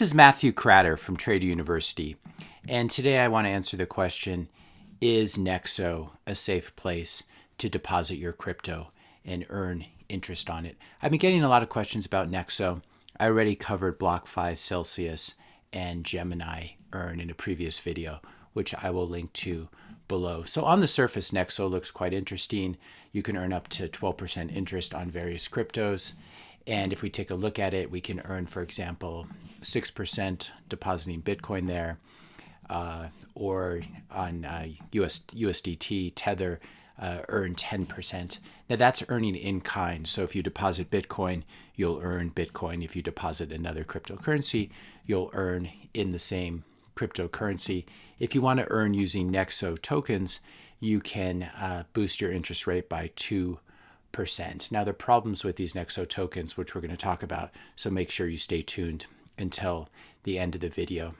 is Matthew Cratter from Trader University, and today I want to answer the question, is Nexo a safe place to deposit your crypto and earn interest on it? I've been getting a lot of questions about Nexo. I already covered BlockFi, Celsius, and Gemini Earn in a previous video, which I will link to below. So on the surface, Nexo looks quite interesting. You can earn up to 12% interest on various cryptos. And if we take a look at it, we can earn, for example, 6% depositing Bitcoin there, or on USDT, Tether, earn 10%. Now that's earning in kind. So if you deposit Bitcoin, you'll earn Bitcoin. If you deposit another cryptocurrency, you'll earn in the same cryptocurrency. If you want to earn using Nexo tokens, you can boost your interest rate by 2%. Now, there are problems with these Nexo tokens, which we're going to talk about, so make sure you stay tuned until the end of the video.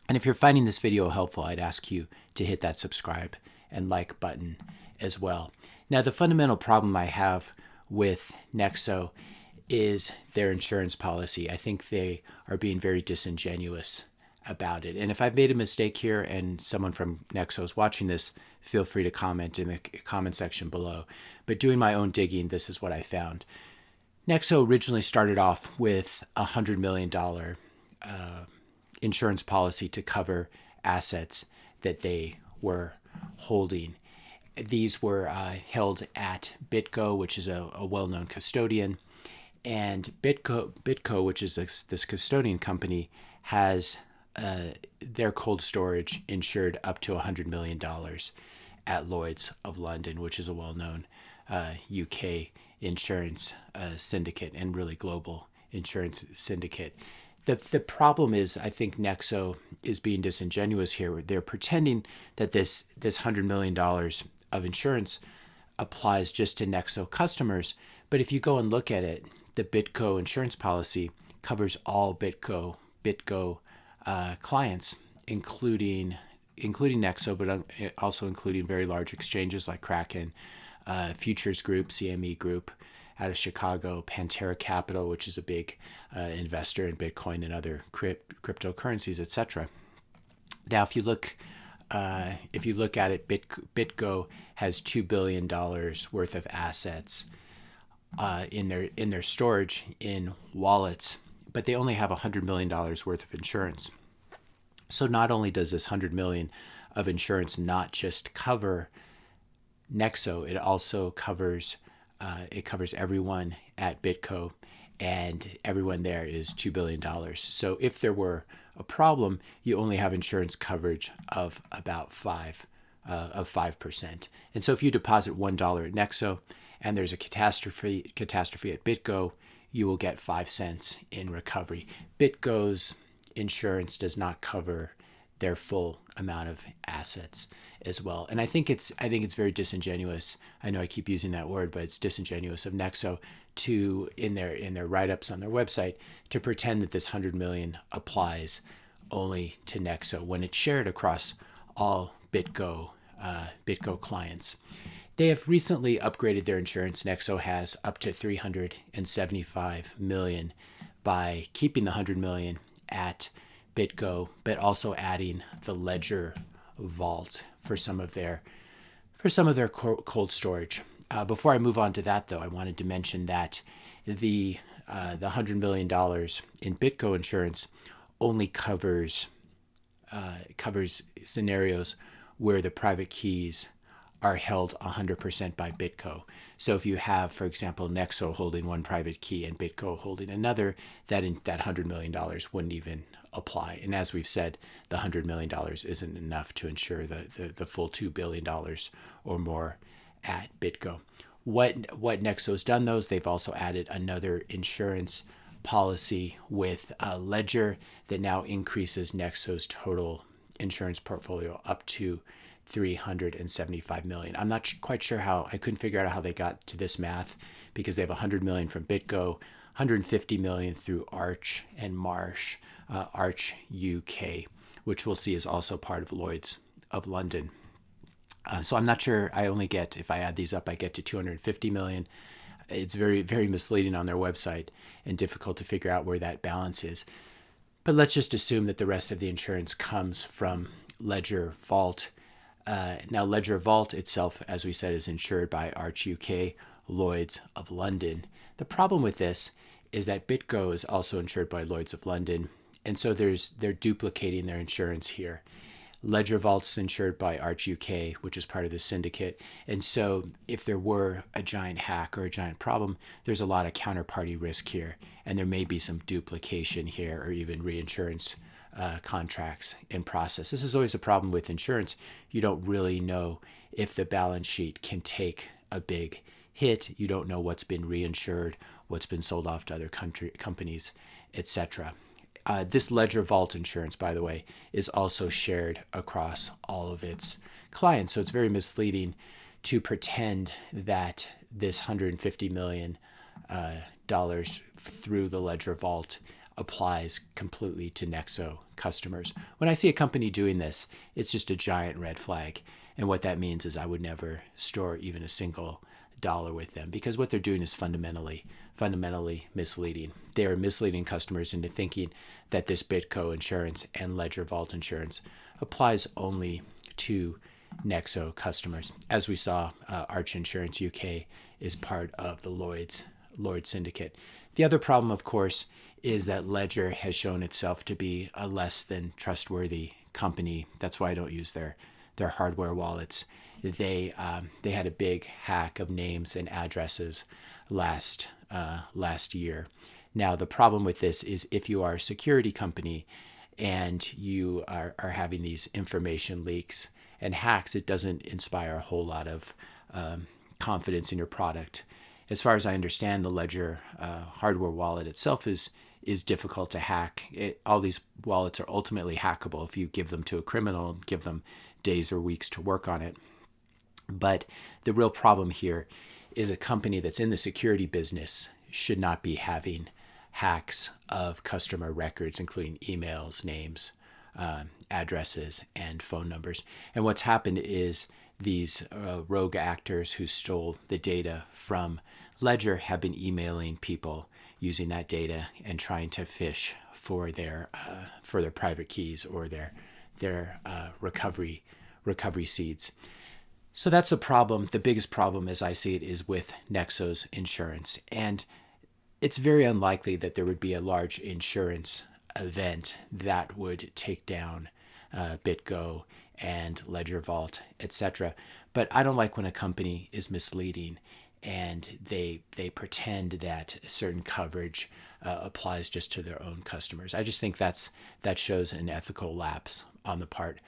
And if you're finding this video helpful, I'd ask you to hit that subscribe and like button as well. Now, the fundamental problem I have with Nexo is their insurance policy. I think they are being very disingenuous about it. And if I've made a mistake here and someone from Nexo is watching this, feel free to comment in the comment section below. But doing my own digging, this is what I found. Nexo originally started off with a $100 million insurance policy to cover assets that they were holding. These were held at BitGo, which is a well-known custodian. And BitGo, which is this custodian company, has their cold storage insured up to $100 million at Lloyd's of London, which is a well-known UK insurance syndicate and really global insurance syndicate. The problem is, I think Nexo is being disingenuous here. They're pretending that this $100 million of insurance applies just to Nexo customers. But if you go and look at it, the BitGo insurance policy covers all BitGo clients, including Nexo, but also including very large exchanges like Kraken, Futures Group, CME Group out of Chicago, Pantera Capital, which is a big investor in Bitcoin and other cryptocurrencies, etc. Now, if you look at it, BitGo has $2 billion worth of assets in their storage in wallets, but they only have $100 million worth of insurance. So not only does this $100 million of insurance not just cover Nexo, it also covers everyone at BitGo, and everyone there is $2 billion. So if there were a problem, you only have insurance coverage of about 5%. And so if you deposit $1 at Nexo and there's a catastrophe at BitGo, you will get 5 cents in recovery. BitGo's insurance does not cover their full amount of assets as well. And I think it's very disingenuous. I know I keep using that word, but it's disingenuous of Nexo to, in their write-ups on their website, to pretend that this $100 million applies only to Nexo when it's shared across all BitGo clients. They have recently upgraded their insurance. Nexo has up to $375 million by keeping the $100 million at BitGo, but also adding the Ledger Vault for some of their cold storage. Before I move on to that, though, I wanted to mention that the $100 million in BitGo insurance only covers scenarios where the private keys are held 100% by BitGo. So if you have, for example, Nexo holding one private key and BitGo holding another, that $100 million wouldn't even apply. And as we've said, the $100 million isn't enough to insure the full $2 billion or more at BitGo. What Nexo's done, though, is they've also added another insurance policy with Ledger that now increases Nexo's total insurance portfolio up to $375 million. I'm not quite sure I couldn't figure out how they got to this math, because they have $100 million from BitGo, $150 million through Arch and Marsh, Arch UK, which we'll see is also part of Lloyd's of London. So I'm not sure. If I add these up, I get to $250 million. It's very, very misleading on their website and difficult to figure out where that balance is. But let's just assume that the rest of the insurance comes from Ledger Vault. Now, Ledger Vault itself, as we said, is insured by Arch UK, Lloyd's of London. The problem with this is that BitGo is also insured by Lloyd's of London, and so they're duplicating their insurance here. Ledger Vault's insured by Arch UK, which is part of the syndicate. And so if there were a giant hack or a giant problem, there's a lot of counterparty risk here. And there may be some duplication here or even reinsurance contracts in process. This is always a problem with insurance. You don't really know if the balance sheet can take a big hit. You don't know what's been reinsured, what's been sold off to other companies, etc. This Ledger Vault insurance, by the way, is also shared across all of its clients. So it's very misleading to pretend that this $150 million through the Ledger Vault applies completely to Nexo customers. When I see a company doing this, it's just a giant red flag. And what that means is I would never store even a single dollar with them, because what they're doing is fundamentally misleading. They are misleading customers into thinking that this BitGo insurance and Ledger Vault insurance applies only to Nexo customers. As we saw, Arch Insurance UK is part of the Lloyd's syndicate. The other problem, of course, is that Ledger has shown itself to be a less than trustworthy company. That's why I don't use their hardware wallets. They had a big hack of names and addresses last year. Now, the problem with this is if you are a security company and you are having these information leaks and hacks, it doesn't inspire a whole lot of confidence in your product. As far as I understand, the Ledger hardware wallet itself is difficult to hack. All these wallets are ultimately hackable if you give them to a criminal and give them days or weeks to work on it. But the real problem here is a company that's in the security business should not be having hacks of customer records, including emails, names, addresses, and phone numbers. And what's happened is these rogue actors who stole the data from Ledger have been emailing people using that data and trying to fish for their private keys or their recovery seeds. So that's the problem. The biggest problem, as I see it, is with Nexo's insurance. And it's very unlikely that there would be a large insurance event that would take down BitGo and Ledger Vault, etc. But I don't like when a company is misleading and they pretend that a certain coverage applies just to their own customers. I just think that shows an ethical lapse on the part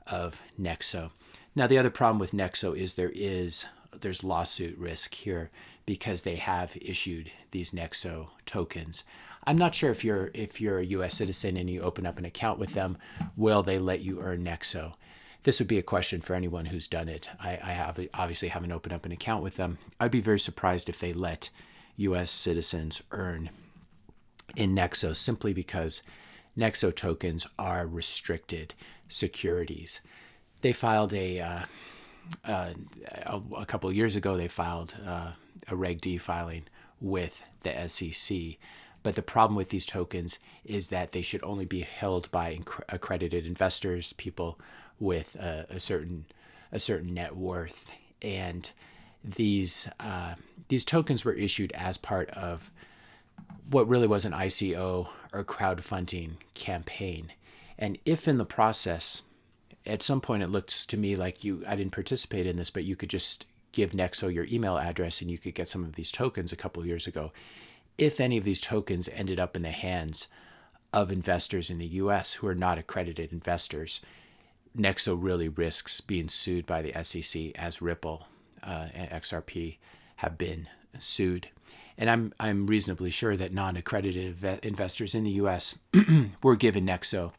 of Nexo. Now, the other problem with Nexo is there's lawsuit risk here because they have issued these Nexo tokens. I'm not sure if you're a U.S. citizen and you open up an account with them, will they let you earn Nexo? This would be a question for anyone who's done it. I obviously haven't opened up an account with them. I'd be very surprised if they let U.S. citizens earn in Nexo simply because Nexo tokens are restricted securities. They filed a couple of years ago. They filed a Reg D filing with the SEC. But the problem with these tokens is that they should only be held by accredited investors, people with a certain net worth. And these tokens were issued as part of what really was an ICO or crowdfunding campaign. And if in the process, at some point it looks to me like I didn't participate in this, but you could just give Nexo your email address and you could get some of these tokens a couple of years ago. If any of these tokens ended up in the hands of investors in the US who are not accredited investors, Nexo really risks being sued by the SEC as Ripple and XRP have been sued. And I'm reasonably sure that non-accredited investors in the US were given Nexo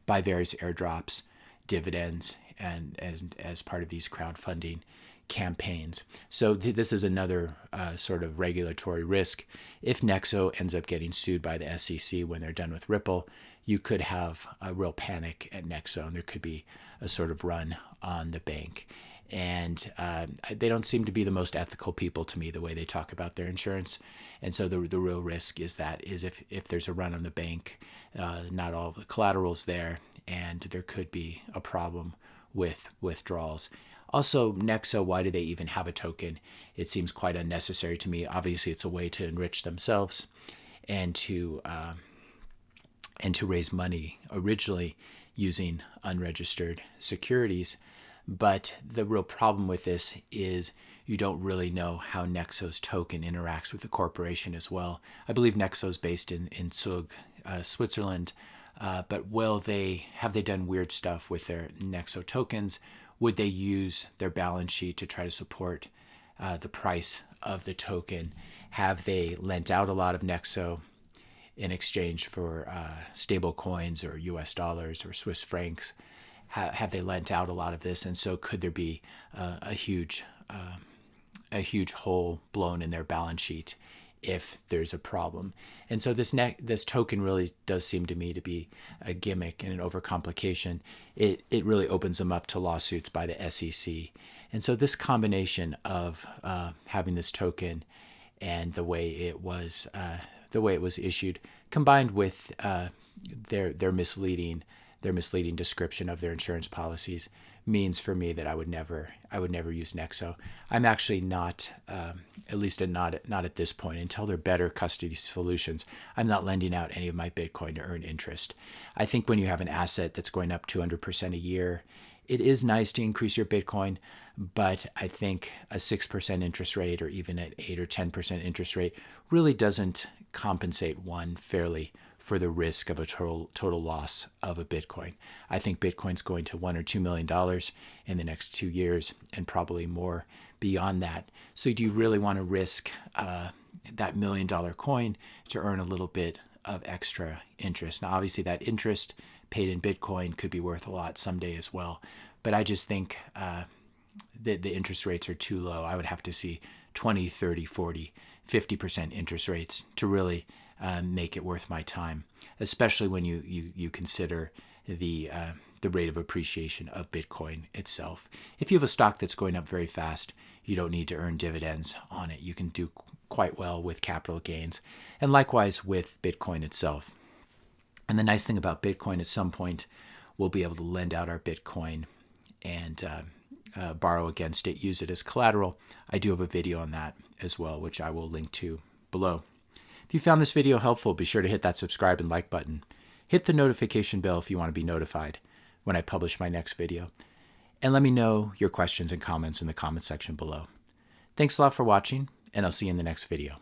by various airdrops, dividends, and as part of these crowdfunding campaigns. So this is another sort of regulatory risk. If Nexo ends up getting sued by the SEC when they're done with Ripple, you could have a real panic at Nexo, and there could be a sort of run on the bank. and they don't seem to be the most ethical people to me, the way they talk about their insurance. And so the real risk is if there's a run on the bank, not all of the collateral's there, and there could be a problem with withdrawals. Also, Nexo, why do they even have a token? It seems quite unnecessary to me. Obviously, it's a way to enrich themselves and to raise money, originally using unregistered securities. But the real problem with this is you don't really know how Nexo's token interacts with the corporation as well. I believe Nexo is based in Zug, Switzerland, but have they done weird stuff with their Nexo tokens? Would they use their balance sheet to try to support the price of the token? Have they lent out a lot of Nexo in exchange for stable coins or US dollars or Swiss francs? Have they lent out a lot of this? And so could there be a huge hole blown in their balance sheet if there's a problem? And so this token really does seem to me to be a gimmick and an overcomplication. It really opens them up to lawsuits by the SEC. And so this combination of having this token and the way it was issued, combined with their misleading description of their insurance policies, means for me that I would never use Nexo. I'm actually not, at least not at this point, until they're better custody solutions. I'm not lending out any of my Bitcoin to earn interest. I think when you have an asset that's going up 200% a year, it is nice to increase your Bitcoin, but I think a 6% interest rate or even an 8 or 10% interest rate really doesn't compensate one fairly for the risk of a total loss of a Bitcoin. I think Bitcoin's going to $1 or $2 million in the next 2 years, and probably more beyond that. So do you really want to risk that $1 million coin to earn a little bit of extra interest? Now, obviously, that interest paid in Bitcoin could be worth a lot someday as well, but I just think the interest rates are too low. I would have to see 20, 30, 40, 50% interest rates to really make it worth my time, especially when you consider the rate of appreciation of Bitcoin itself. If you have a stock that's going up very fast, you don't need to earn dividends on it. You can do quite well with capital gains, and likewise with Bitcoin itself. And the nice thing about Bitcoin, at some point, we'll be able to lend out our Bitcoin and borrow against it, use it as collateral. I do have a video on that as well, which I will link to below. If you found this video helpful, be sure to hit that subscribe and like button. Hit the notification bell if you want to be notified when I publish my next video. And let me know your questions and comments in the comment section below. Thanks a lot for watching, and I'll see you in the next video.